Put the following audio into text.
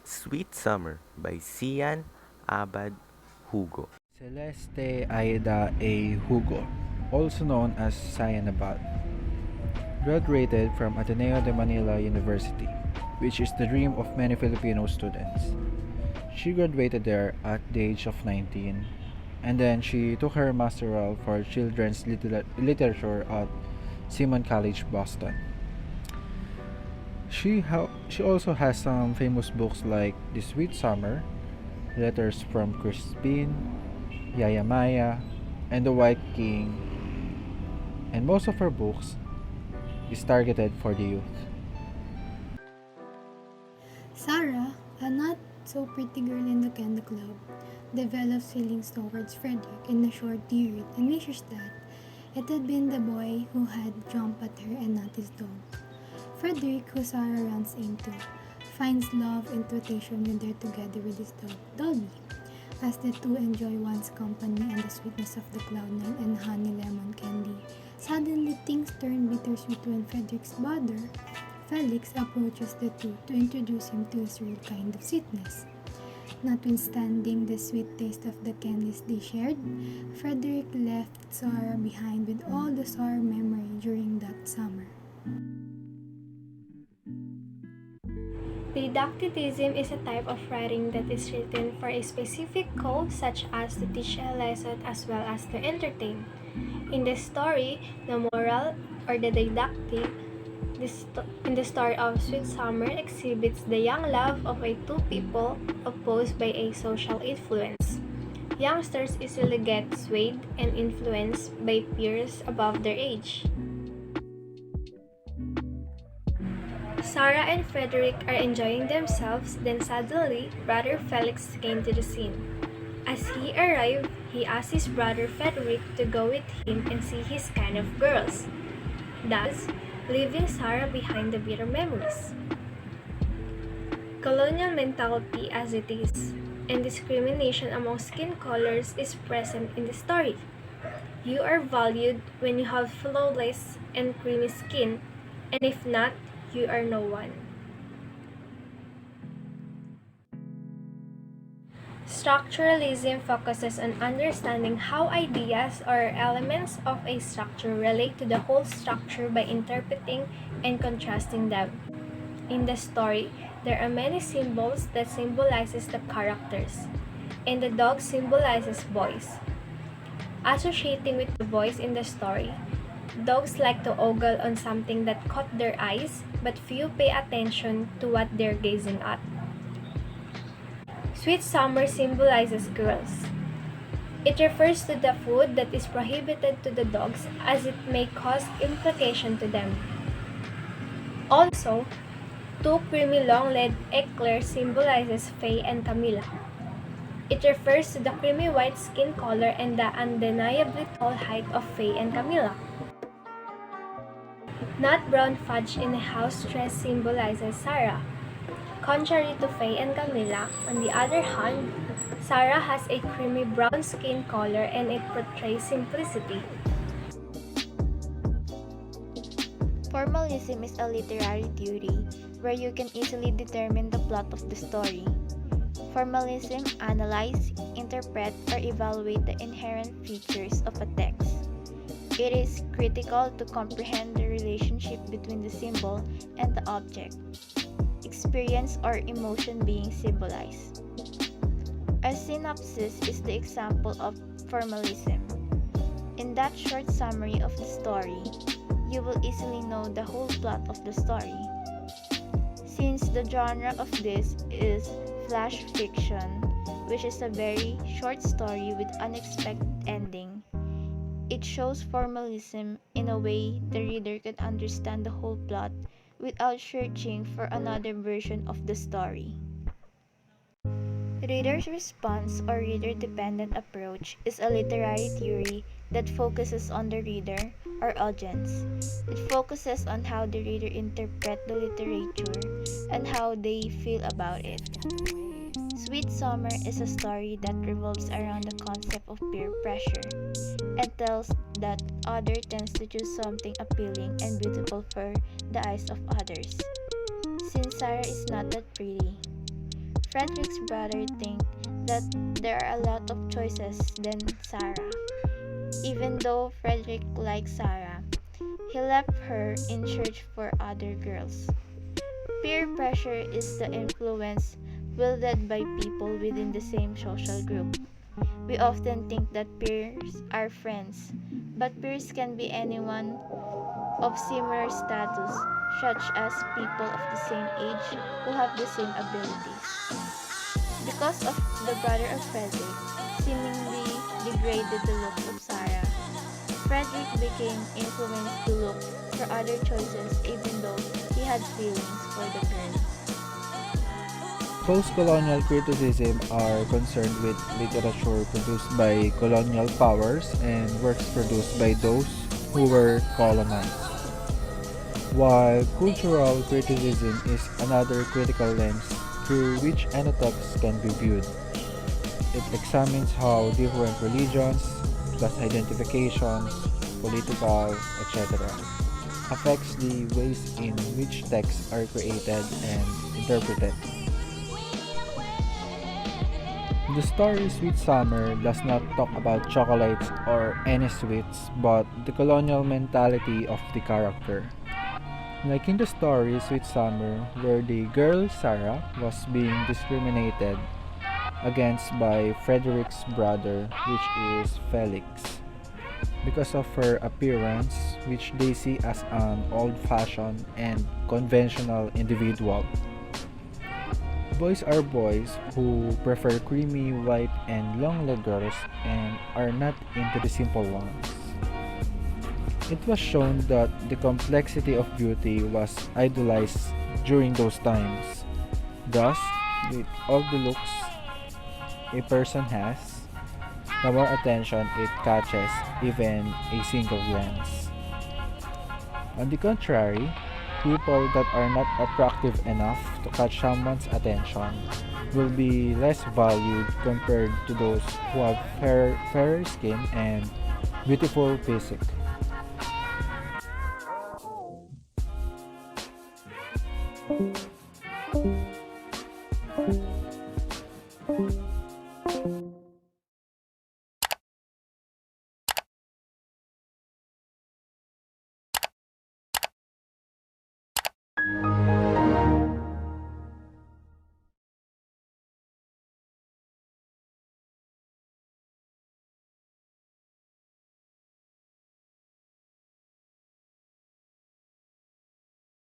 Sweet Summer by Cyan Abad Hugo. Celeste Aida A. Jugo, also known as Cyan, graduated from Ateneo de Manila University, which is the dream of many Filipino students. She graduated there at the age of 19, and then she took her masteral for children's literature at Seaman College, Boston. She also has some famous books like The Sweet Summer, Letters from Crispin, Yaya Maya, and The White King, and most of her books is targeted for the youth. Sarah, a not so pretty girl in the Candy Club, develops feelings towards Frederick in a short period and wishes that it had been the boy who had jumped at her and not his dog. Frederick, who Sarah runs into, finds love and flirtation when they're together with his dog, Dolby. As the two enjoy one's company and the sweetness of the Cloud9 and honey lemon candy, suddenly things turn bittersweet when Frederick's brother, Felix, approaches the two to introduce him to his real kind of sweetness. Notwithstanding the sweet taste of the candies they shared, Frederick left Sarah behind with all the sour memory during that summer. Didacticism is a type of writing that is written for a specific goal, such as to teach a lesson as well as to entertain. In the story, the moral or the didactic in the story of Sweet Summer exhibits the young love of two people opposed by a social influence. Youngsters easily get swayed and influenced by peers above their age. Sarah and Frederick are enjoying themselves, then suddenly, brother Felix came to the scene. As he arrived, he asked his brother Frederick to go with him and see his kind of girls, thus leaving Sarah behind the bitter memories. Colonial mentality as it is, and discrimination among skin colors is present in the story. You are valued when you have flawless and creamy skin, and if not, you are no one. Structuralism focuses on understanding how ideas or elements of a structure relate to the whole structure by interpreting and contrasting them. In the story, there are many symbols that symbolizes the characters, and the dog symbolizes boys. Associating with the boys in the story, dogs like to ogle on something that caught their eyes, but few pay attention to what they're gazing at. Sweet Summer symbolizes girls. It refers to the food that is prohibited to the dogs as it may cause implication to them. Also, two creamy long-legged eclairs symbolizes Faye and Camilla. It refers to the creamy white skin color and the undeniably tall height of Faye and Camilla. Nut brown fudge in a house dress symbolizes Sarah. Contrary to Faye and Camilla, on the other hand, Sarah has a creamy brown skin color and it portrays simplicity. Formalism is a literary theory where you can easily determine the plot of the story. Formalism analyze, interpret, or evaluate the inherent features of a text. It is critical to comprehend the relationship between the symbol and the object, experience or emotion being symbolized. A synopsis is the example of formalism. In that short summary of the story, you will easily know the whole plot of the story. Since the genre of this is flash fiction, which is a very short story with unexpected ending, it shows formalism in a way the reader can understand the whole plot without searching for another version of the story. Reader's response or reader-dependent approach is a literary theory that focuses on the reader or audience. It focuses on how the reader interprets the literature and how they feel about it. Sweet Summer is a story that revolves around the concept of peer pressure and tells that other tends to choose something appealing and beautiful for the eyes of others. Since Sarah is not that pretty, Frederick's brother think that there are a lot of choices than Sarah. Even though Frederick likes Sarah, he left her in search for other girls. Peer pressure is the influence wielded by people within the same social group. We often think that peers are friends, but peers can be anyone of similar status, such as people of the same age who have the same abilities. Because of the brother of Frederick seemingly degraded the looks of Sarah, Frederick became influenced to look for other choices even though he had feelings for the girl. Post-colonial criticism are concerned with literature produced by colonial powers and works produced by those who were colonized. While cultural criticism is another critical lens through which any text can be viewed. It examines how different religions, class identifications, political, etc. affects the ways in which texts are created and interpreted. The story Sweet Summer does not talk about chocolates or any sweets, but the colonial mentality of the character. Like in the story Sweet Summer, where the girl Sarah was being discriminated against by Frederick's brother, which is Felix, because of her appearance, which they see as an old-fashioned and conventional individual. Boys are boys who prefer creamy, white, and long-legged girls and are not into the simple ones. It was shown that the complexity of beauty was idolized during those times. Thus, with all the looks a person has, the more attention it catches even a single glance. On the contrary, people that are not attractive enough to catch someone's attention will be less valued compared to those who have fairer skin and beautiful physique.